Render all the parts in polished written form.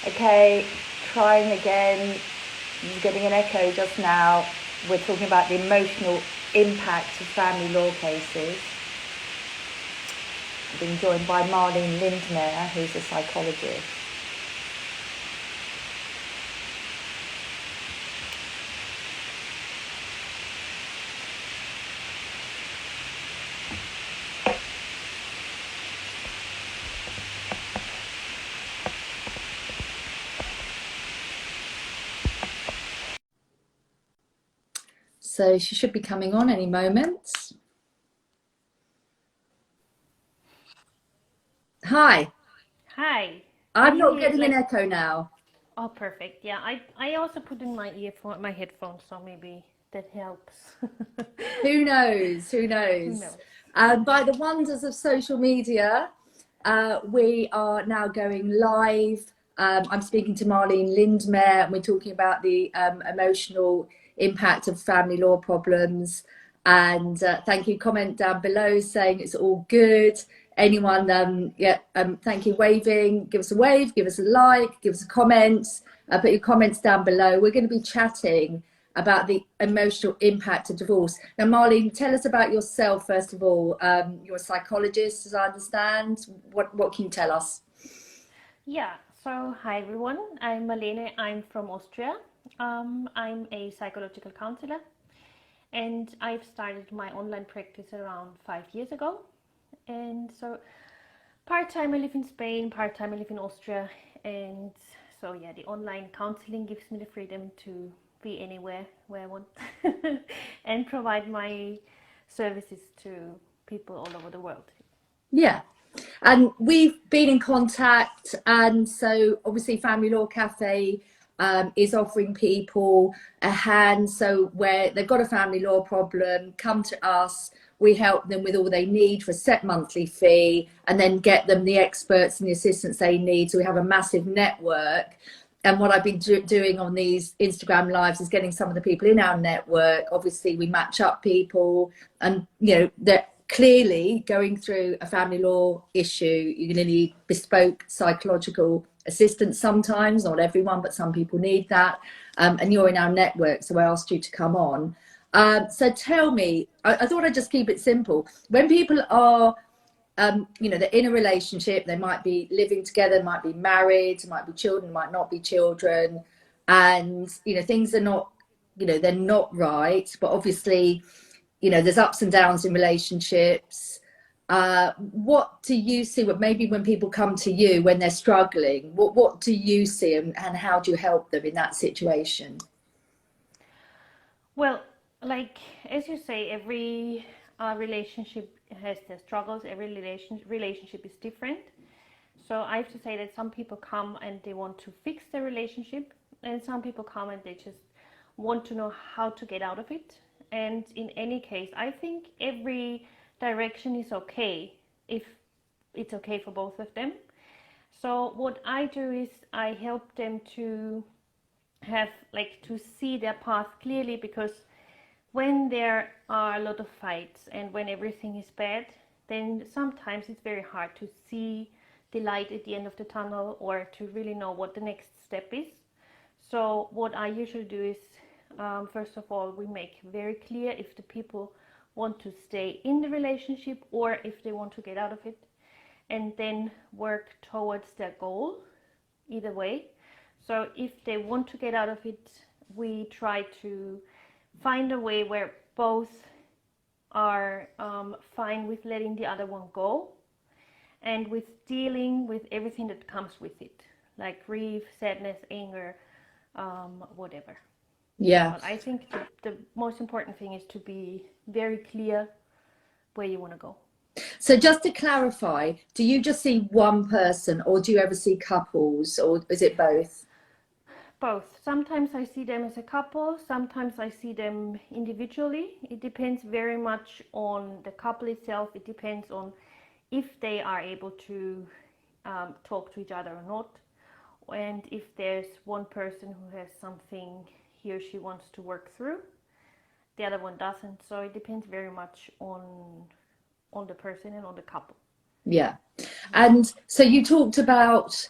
Okay, trying again. I'm getting an echo just now. We're talking about the emotional impact of family law cases. I'm being joined by Marlene Lindmair, who's a psychologist. So she should be coming on any moment. Hi. Hi. I'm Can you not hear getting an echo now. Oh, perfect. Yeah, I also put in my headphones, so maybe that helps. Who knows? Who Who knows? knows? By the wonders of social media, we are now going live. I'm speaking to Marlene Lindmair, and we're talking about the emotional impact of family law problems. And thank you. Comment down below saying it's all good. Anyone, thank you. Waving, give us a wave, give us a like, give us a comment. Put your comments down below. We're going to be chatting about the emotional impact of divorce. Now, Marlene, tell us about yourself, first of all. You're a psychologist, as I understand. What can you tell us? Yeah, so hi everyone. I'm Marlene. I'm from Austria. I'm a psychological counselor, and I've started my online practice around 5 years ago. And so part-time I live in Spain, part-time I live in Austria, and so yeah, the online counseling gives me the freedom to be anywhere where I want and provide my services to people all over the world. Yeah. And we've been in contact, and so obviously Family Law Cafe is offering people a hand. So where they've got a family law problem, come to us. We help them with all they need for a set monthly fee, and then get them the experts and the assistance they need. So we have a massive network. And what I've been doing on these Instagram lives is getting some of the people in our network. Obviously, we match up people, and they're clearly going through a family law issue. You're going to need bespoke psychological assistance sometimes, not everyone, but some people need that. And you're in our network, so I asked you to come on. So tell me, I thought I'd just keep it simple. When people are, they're in a relationship, they might be living together, might be married, might be children, might not be children, and, things are not, they're not right, but obviously, there's ups and downs in relationships. What do you see? Maybe when people come to you when they're struggling, what do you see, and how do you help them in that situation? Well, like as you say, every relationship has their struggles. Every relationship is different. So I have to say that some people come and they want to fix their relationship, and some people come and they just want to know how to get out of it. And in any case, I think every direction is okay if it's okay for both of them. So what I do is I help them to have to see their path clearly, because when there are a lot of fights and when everything is bad, then sometimes it's very hard to see the light at the end of the tunnel, or to really know what the next step is. So what I usually do is, first of all, we make very clear if the people want to stay in the relationship or if they want to get out of it, and then work towards their goal either way. So if they want to get out of it, we try to find a way where both are fine with letting the other one go, and with dealing with everything that comes with it, like grief, sadness, anger, whatever. Yeah. But I think the most important thing is to be very clear where you want to go. So just to clarify, do you just see one person, or do you ever see couples, or is it both? Both. Sometimes I see them as a couple, sometimes I see them individually. It depends very much on the couple itself. It depends on if they are able to talk to each other or not, and if there's one person who has something he or she wants to work through, the other one doesn't. So it depends very much on the person and on the couple. Yeah. And so you talked about,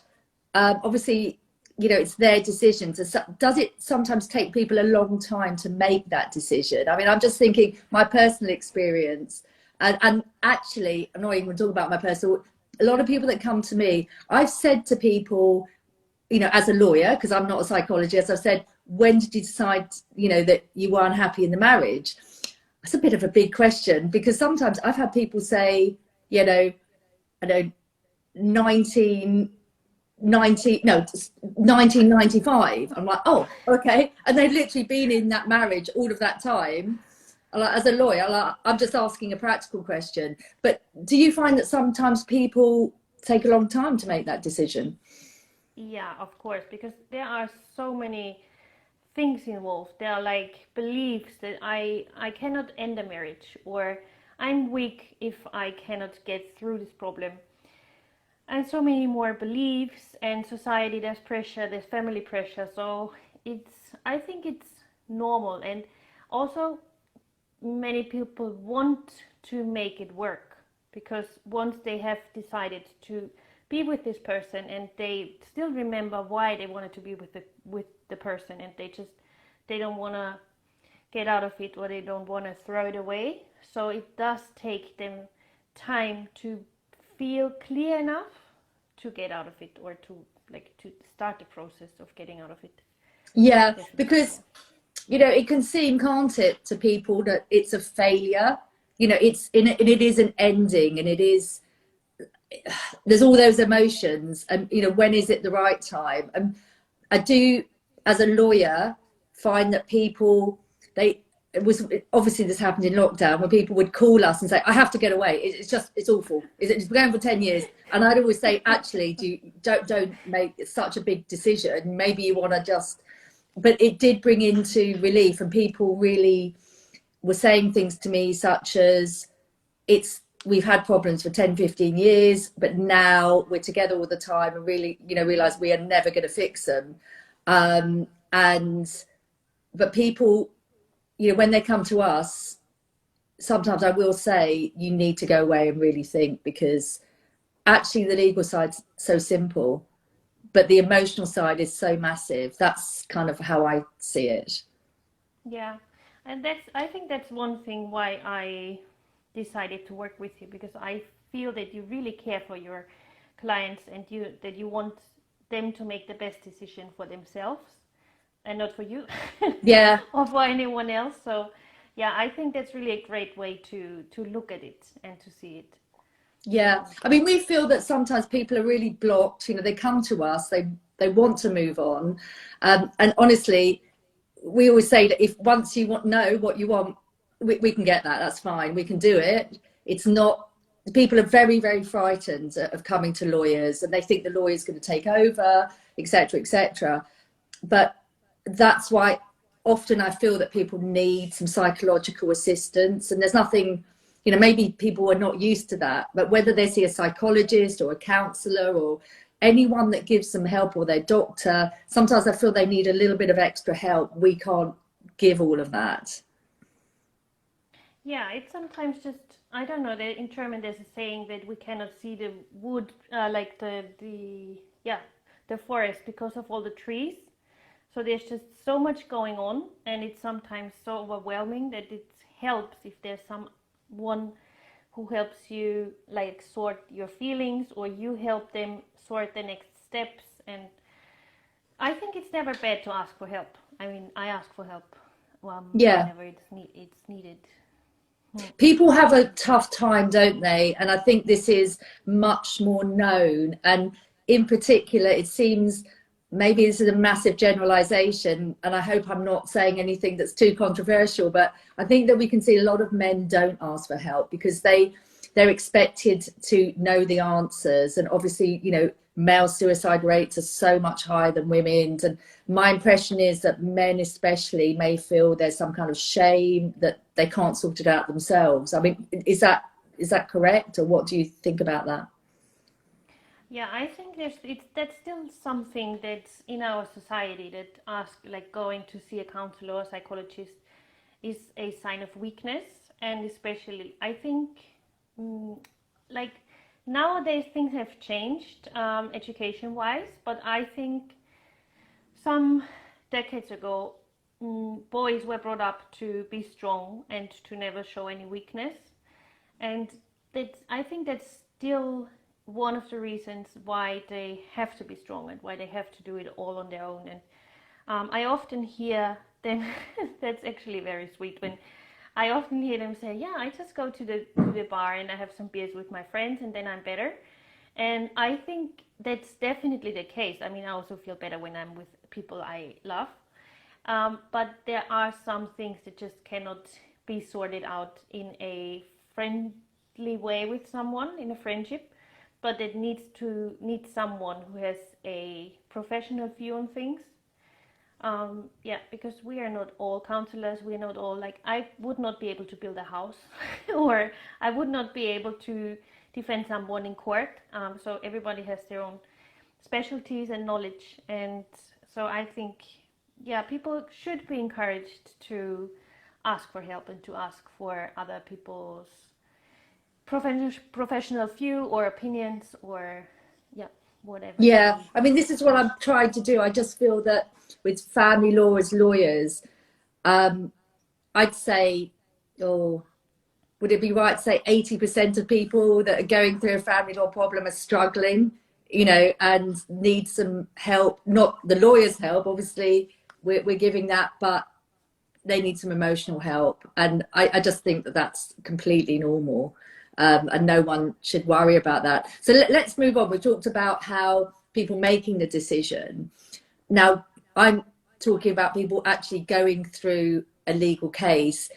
obviously, it's their decision. Does it sometimes take people a long time to make that decision? I mean, I'm just thinking my personal experience, and actually, I'm not even going to talk about my personal. A lot of people that come to me, I've said to people, as a lawyer, because I'm not a psychologist, I've said, when did you decide, that you were unhappy in the marriage? That's a bit of a big question, because sometimes I've had people say, I know, 1995. I'm like, oh, okay. And they've literally been in that marriage all of that time. Like, as a lawyer, I'm just asking a practical question. But do you find that sometimes people take a long time to make that decision? Yeah, of course, because there are so many things involved. There are like beliefs that I cannot end a marriage, or I'm weak if I cannot get through this problem. And so many more beliefs, and society, there's pressure, there's family pressure. So I think it's normal. And also many people want to make it work, because once they have decided to be with this person, and they still remember why they wanted to be with the person, and they don't want to get out of it, or they don't want to throw it away. So it does take them time to feel clear enough to get out of it, or to start the process of getting out of it. Yeah, Definitely. because it can seem, can't it, to people that it's a failure. It is an ending, and there's all those emotions, and when is it the right time? And I do, as a lawyer, find that people, it was obviously, this happened in lockdown, when people would call us and say, I have to get away, it's awful, it's been going for 10 years. And I'd always say, actually, don't make such a big decision, maybe you want to just. But it did bring into relief, and people really were saying things to me such as, we've had problems for 10, 15 years, but now we're together all the time, and really, realize we are never going to fix them. And but people, when they come to us, sometimes I will say, you need to go away and really think, because actually the legal side's so simple, but the emotional side is so massive. That's kind of how I see it. Yeah, and I think that's one thing why I decided to work with you, because I feel that you really care for your clients, and that you want them to make the best decision for themselves, and not for you Yeah. or for anyone else. So yeah, I think that's really a great way to look at it and to see it. Yeah, I mean, we feel that sometimes people are really blocked. They come to us, they want to move on, and honestly, we always say that if once you know what you want, we can get that. That's fine. We can do it. It's not. People are very, very frightened of coming to lawyers, and they think the lawyer's going to take over, etc., etc. But that's why often I feel that people need some psychological assistance, and there's nothing, maybe people are not used to that, but whether they see a psychologist or a counsellor or anyone that gives them help, or their doctor, sometimes I feel they need a little bit of extra help. We can't give all of that. Yeah, it's sometimes just, I don't know, in German there's a saying that we cannot see the wood, like the forest, because of all the trees. So there's just so much going on, and it's sometimes so overwhelming that it helps if there's someone who helps you like sort your feelings, or you help them sort the next steps. And I think it's never bad to ask for help. I mean, I ask for help Yeah, whenever it's needed. people have a tough time, don't they? And I think this is much more known, and in particular, it seems, maybe this is a massive generalization, and I hope I'm not saying anything that's too controversial, but I think that we can see a lot of men don't ask for help because they're expected to know the answers. And obviously, male suicide rates are so much higher than women's, and my impression is that men especially may feel there's some kind of shame that they can't sort it out themselves. I mean, is that correct, or what do you think about that? Yeah, I think that's still something that's in our society, that going to see a counselor or psychologist is a sign of weakness. And especially, I think, mm, like nowadays things have changed education wise, but I think some decades ago, boys were brought up to be strong and to never show any weakness. And I think that's still one of the reasons why they have to be strong and why they have to do it all on their own. And I often hear them, that's actually very sweet, when I often hear them say, yeah, I just go to the bar and I have some beers with my friends and then I'm better. And I think that's definitely the case. I mean, I also feel better when I'm with people I love. But there are some things that just cannot be sorted out in a friendly way with someone, in a friendship, but it needs someone who has a professional view on things. Because we are not all counselors. We are not all, like, I would not be able to build a house or I would not be able to defend someone in court. So everybody has their own specialties and knowledge. And so I think, people should be encouraged to ask for help and to ask for other people's professional view or opinions or whatever. Yeah, I mean, this is what I'm trying to do. I just feel that with family law as lawyers, I'd say, or would it be right to say 80% of people that are going through a family law problem are struggling, and need some help, not the lawyer's help, obviously, we're giving that, but they need some emotional help. And I just think that that's completely normal. And no one should worry about that. So let's move on. We talked about how people making the decision. Now, I'm talking about people actually going through a legal case.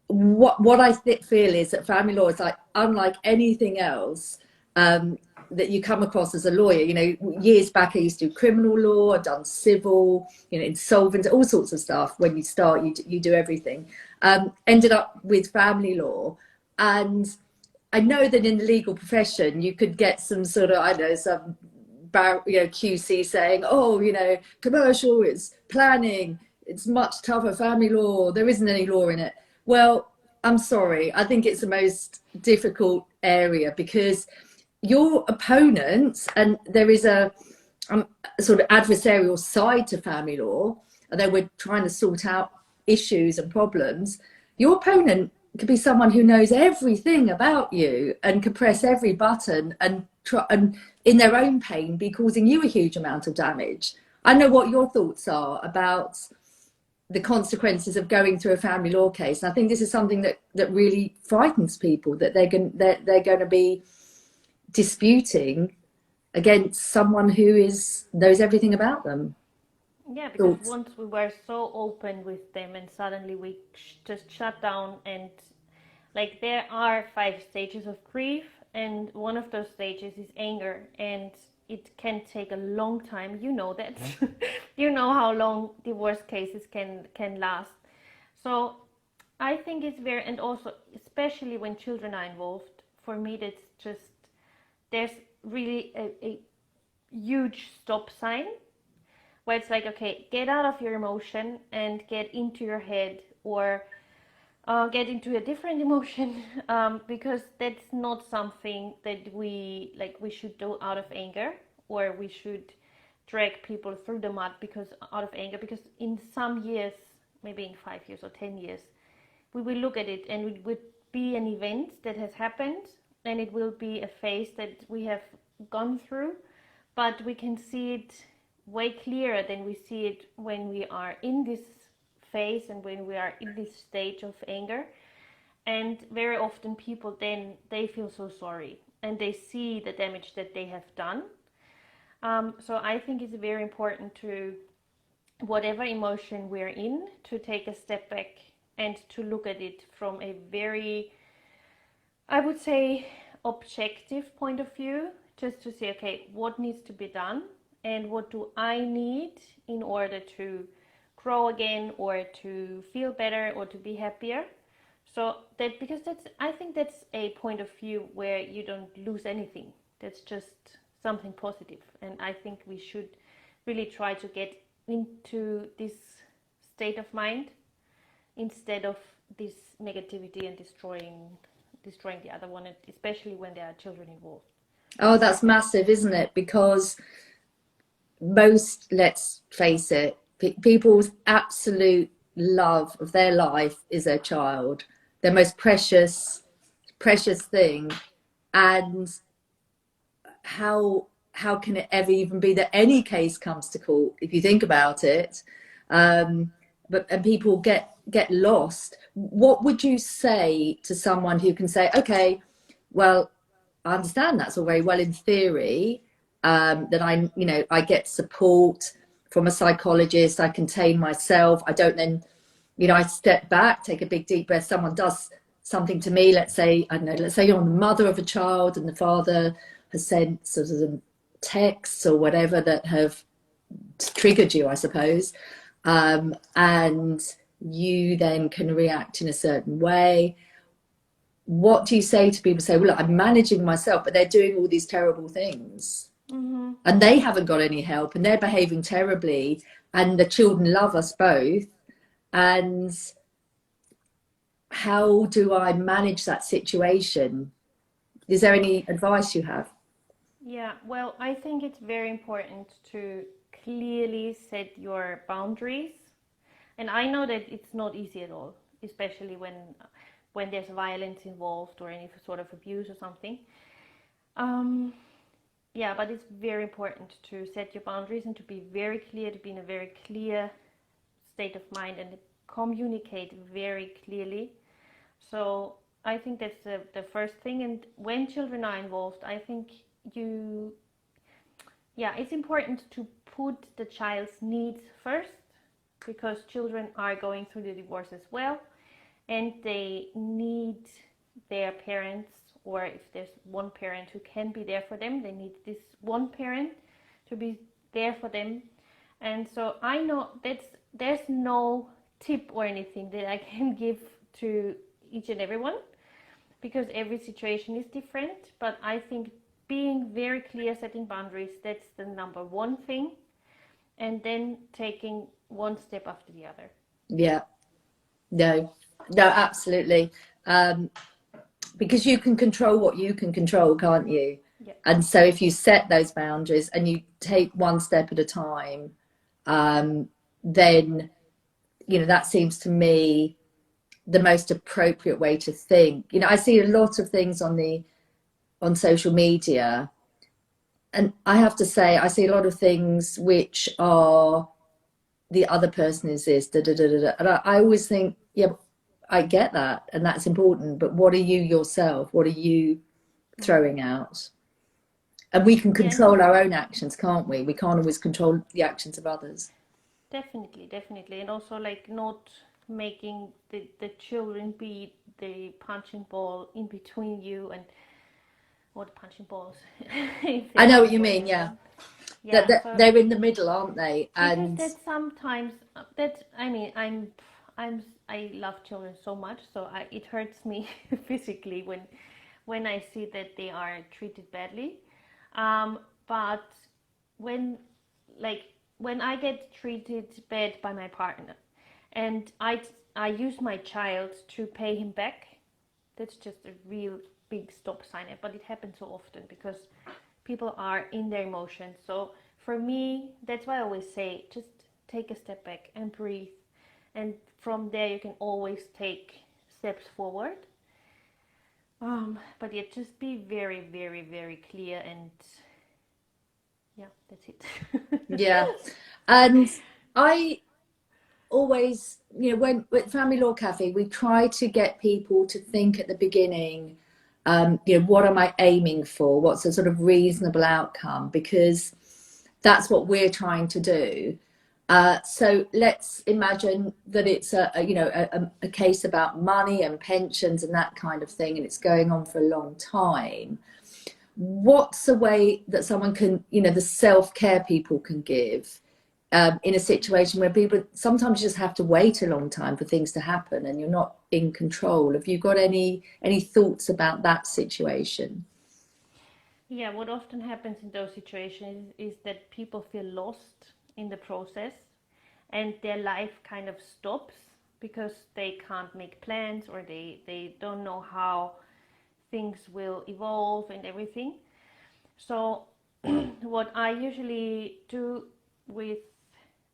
What I feel is that family law is unlike anything else that you come across as a lawyer. Years back I used to do criminal law, I've done civil, insolvent, all sorts of stuff. When you start, you do everything. Ended up with family law, and I know that in the legal profession you could get some sort of, some QC saying, commercial is planning, it's much tougher. Family law, there isn't any law in it. Well, I'm sorry, I think it's the most difficult area, because your opponents, and there is a sort of adversarial side to family law, although we're trying to sort out issues and problems. Your opponent could be someone who knows everything about you and can press every button and in their own pain be causing you a huge amount of damage. I know what your thoughts are about the consequences of going through a family law case. And I think this is something that really frightens people, that they're going to be disputing against someone who knows everything about them. Yeah, because once we were so open with them and suddenly we just shut down, and there are 5 stages of grief, and one of those stages is anger, and it can take a long time. That. You know how long divorce cases can last. So I think it's very, and also especially when children are involved, for me that's just, there's really a huge stop sign where it's okay, get out of your emotion and get into your head, or get into a different emotion, because that's not something that we should do out of anger, or we should drag people through the mud out of anger, because in some years, maybe in 5 years or 10 years, we will look at it and it would be an event that has happened, and it will be a phase that we have gone through, but we can see it way clearer than we see it when we are in this phase and when we are in this stage of anger. And very often people then, they feel so sorry and they see the damage that they have done. So I think it's very important to, whatever emotion we're in, to take a step back and to look at it from a very, I would say, objective point of view, just to say, okay, what needs to be done and what do I need in order to grow again, or to feel better, or to be happier. So that, because I think that's a point of view where you don't lose anything. That's just something positive. And I think we should really try to get into this state of mind instead of this negativity and destroying the other one, especially when there are children involved. Oh, that's massive, isn't it? Because most, let's face it, people's absolute love of their life is their child, their most precious thing. And how can it ever even be that any case comes to court if you think about it? But and people get lost. What would you say to someone who can say, okay, well, I understand that's all very well in theory, that I get support from a psychologist, I contain myself, I don't then, I step back, take a big deep breath, someone does something to me, let's say, I don't know, let's say you're the mother of a child and the father has sent sort of texts or whatever that have triggered you, I suppose, and you then can react in a certain way. What do you say to people? Say, well, look, I'm managing myself, but they're doing all these terrible things, and they haven't got any help, and they're behaving terribly, and the children love us both. And how do I manage that situation? Is there any advice you have? Yeah, well, I think it's very important to clearly set your boundaries. And I know that it's not easy at all, especially when there's violence involved or any sort of abuse or something. Um, yeah, but it's very important to set your boundaries and to be very clear, to be in a very clear state of mind and communicate very clearly. So I think that's the first thing. And when children are involved, I think you, yeah, it's important to put the child's needs first, because children are going through the divorce as well, and they need their parents, or if there's one parent who can be there for them, they need this one parent to be there for them. And so I know that there's no tip or anything that I can give to each and everyone, because every situation is different. But I think being very clear, setting boundaries, that's the number one thing, and then taking one step after the other. Yeah, no, absolutely. Because you can control what you can control, can't you? Yeah. And so if you set those boundaries and you take one step at a time, then, that seems to me the most appropriate way to think. I see a lot of things on social media, and I have to say, I see a lot of things which are the other person is this, da, da, da, da, da. And I always think, yeah, I get that, and that's important, but what are you yourself? What are you throwing out? And we can control our own actions, can't we? We can't always control the actions of others. Definitely. And also, like, not making the children be the punching ball in between you and, or the punching balls. I know what you mean, yeah. Yeah, so They're in the middle, aren't they? because And that sometimes I mean, I love children so much, so it hurts me physically when I see that they are treated badly. But when, like, when I get treated bad by my partner, and I use my child to pay him back, that's just a real big stop sign. But it happens so often because people are in their emotions. So for me, that's why I always say, just take a step back and breathe, and from there you can always take steps forward. But yeah, just be very, very, very clear, and yeah, that's it. yeah, and I always, when with Family Law Cafe, we try to get people to think at the beginning, what am I aiming for? What's a sort of reasonable outcome? Because that's what we're trying to do. So let's imagine that it's a case about money and pensions and that kind of thing, and it's going on for a long time. What's a way that someone can, the self-care people can give in a situation where people sometimes just have to wait a long time for things to happen and you're not in control? Have you got any thoughts about that situation? Yeah, what often happens in those situations is that people feel lost in the process, and their life kind of stops because they can't make plans, or they don't know how things will evolve and everything. So what I usually do with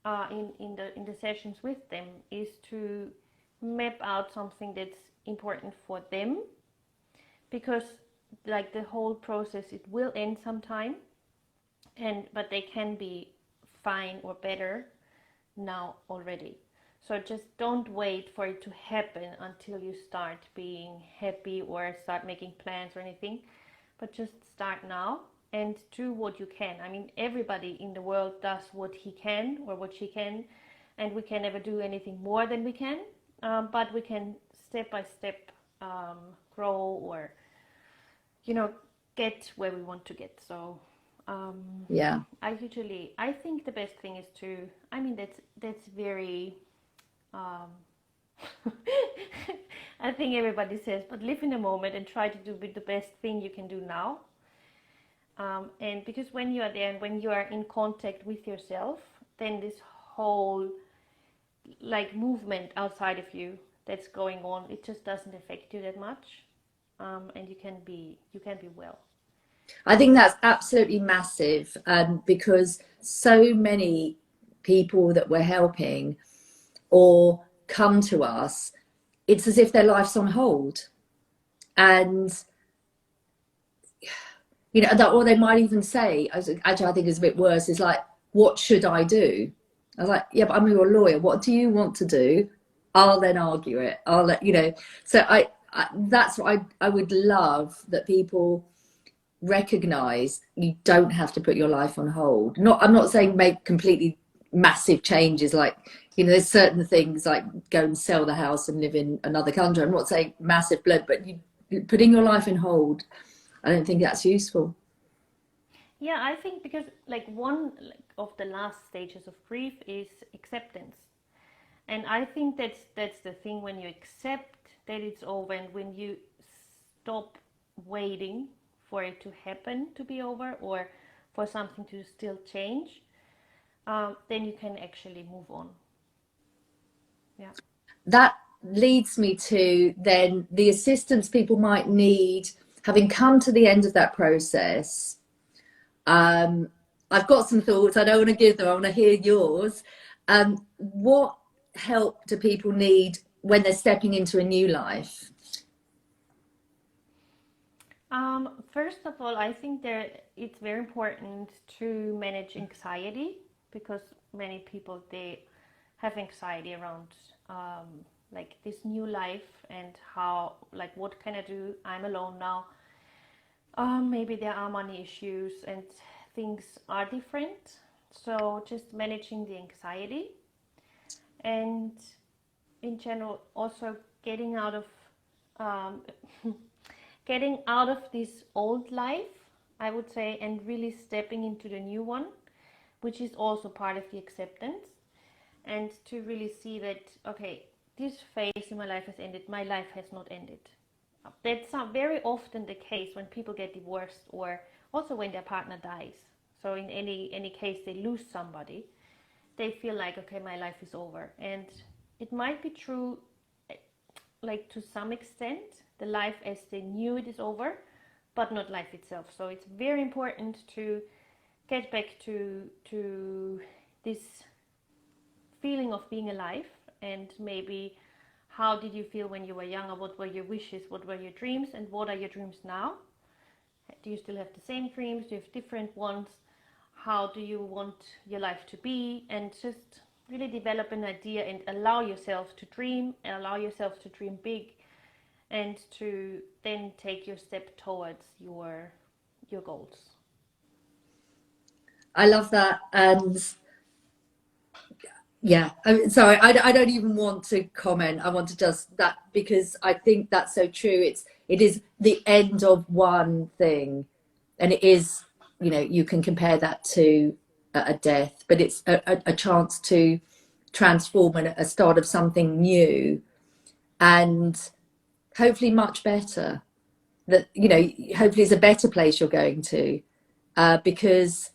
in the sessions with them is to map out something that's important for them, because like the whole process, it will end sometime, but they can be fine or better now already. So just don't wait for it to happen until you start being happy or start making plans or anything, but just start now and do what you can. I mean, everybody in the world does what he can or what she can, and we can never do anything more than we can, but we can step by step grow or, you know, get where we want to get. So Yeah. I think the best thing is to, I mean, that's very, I think everybody says, but live in the moment and try to do the best thing you can do now. And because when you are there and when you are in contact with yourself, then this whole like movement outside of you that's going on, it just doesn't affect you that much, and you can be well. I think that's absolutely massive, because so many people that we're helping or come to us, it's as if their life's on hold. And, you know, that, or they might even say, actually, I think it's a bit worse, is like, what should I do? I was like, yeah, but I'm your lawyer. What do you want to do? I'll then argue it. I'll let, you know, so that's what I would love, that people recognize you don't have to put your life on hold. I'm not saying make completely massive changes, like, you know, there's certain things like go and sell the house and live in another country. I'm not saying massive blood, but putting your life in hold, I don't think that's useful. Yeah, I think because like one of the last stages of grief is acceptance. And I think that's the thing, when you accept that it's over and when you stop waiting for it to happen to be over or for something to still change, then you can actually move on. Yeah. That leads me to then the assistance people might need, having come to the end of that process. I've got some thoughts. I don't want to give them. I want to hear yours. What help do people need when they're stepping into a new life? First of all, I think it's very important to manage anxiety, because many people, they have anxiety around like this new life and how, like, what can I do? I'm alone now. Maybe there are money issues and things are different. So just managing the anxiety, and in general also getting out of um, getting out of this old life, I would say, and really stepping into the new one, which is also part of the acceptance, and to really see that, okay, this phase in my life has ended, my life has not ended. That's very often the case when people get divorced, or also when their partner dies. So in any case they lose somebody, they feel like, okay, my life is over. And it might be true, like to some extent, the life as they knew it is over, but not life itself. So it's very important to get back to this feeling of being alive, and maybe how did you feel when you were younger, what were your wishes, what were your dreams, and what are your dreams now? Do you still have the same dreams? Do you have different ones? How do you want your life to be? And just really develop an idea and allow yourself to dream, and allow yourself to dream big, and to then take your step towards your goals. I love that. And yeah, I'm sorry, I don't even want to comment. I want to just that, because I think that's so true. It is the end of one thing, and it is, you know, you can compare that to a death, but it's a chance to transform and a start of something new, and hopefully much better. That, you know, hopefully it's a better place you're going to, because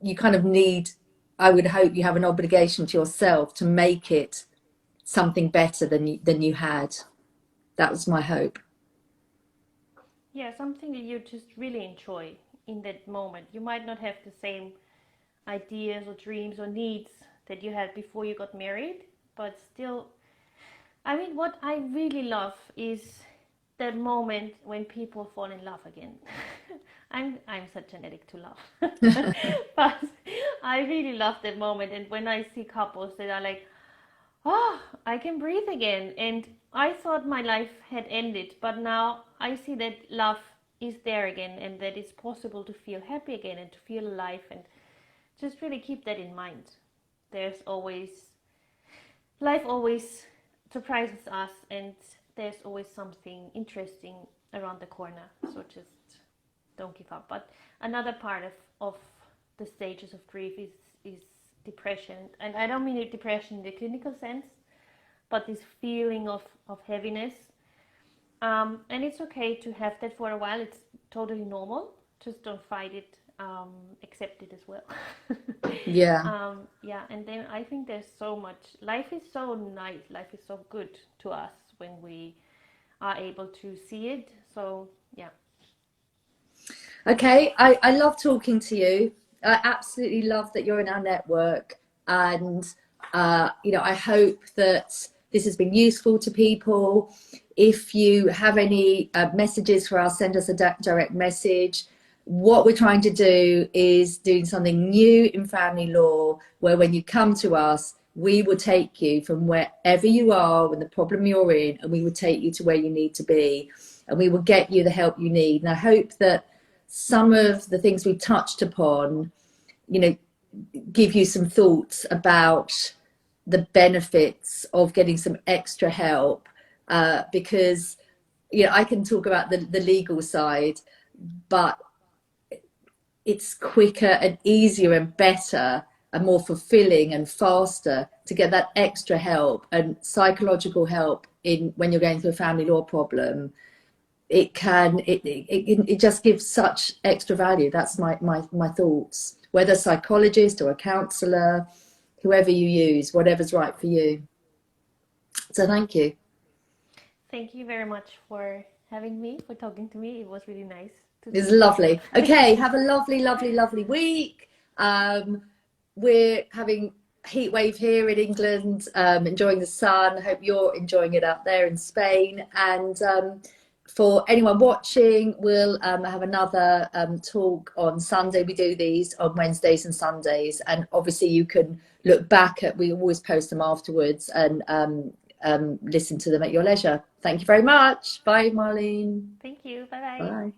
you kind of need, I would hope you have an obligation to yourself to make it something better than you had. That was my hope. Yeah, something that you just really enjoy. in that moment. You might not have the same ideas or dreams or needs that you had before you got married, but still, I mean, what I really love is that moment when people fall in love again. I'm such an addict to love, but I really love that moment. And when I see couples that are like, oh, I can breathe again, and I thought my life had ended, but now I see that love is there again, and that it's possible to feel happy again and to feel alive, and just really keep that in mind. There's always, life always surprises us, and there's always something interesting around the corner. So just don't give up. But another part of the stages of grief is depression. And I don't mean depression in the clinical sense, but this feeling of heaviness. And it's okay to have that for a while. It's totally normal. Just don't fight it. Accept it as well. Yeah. Yeah, and then I think there's so much. Life is so nice. Life is so good to us when we are able to see it. So yeah. Okay, I love talking to you. I absolutely love that you're in our network, and you know, I hope that this has been useful to people. If you have any messages for us, send us a direct message. What we're trying to do is doing something new in family law, where when you come to us, we will take you from wherever you are with the problem you're in, and we will take you to where you need to be, and we will get you the help you need. And I hope that some of the things we've touched upon, you know, give you some thoughts about the benefits of getting some extra help, because, you know, I can talk about the legal side, but it's quicker and easier and better and more fulfilling and faster to get that extra help and psychological help in when you're going through a family law problem. It just gives such extra value. That's my thoughts. Whether a psychologist or a counsellor, whoever you use, whatever's right for you. So thank you. Thank you very much for having me, for talking to me. It was really nice. It's lovely. Okay, have a lovely week. We're having a heat wave here in England, enjoying the sun. Hope you're enjoying it out there in Spain. And for anyone watching, we'll have another talk on Sunday. We do these on Wednesdays and Sundays, and obviously you can look back at, we always post them afterwards, and listen to them at your leisure. Thank you very much. Bye, Marlene. Thank you. Bye-bye. Bye.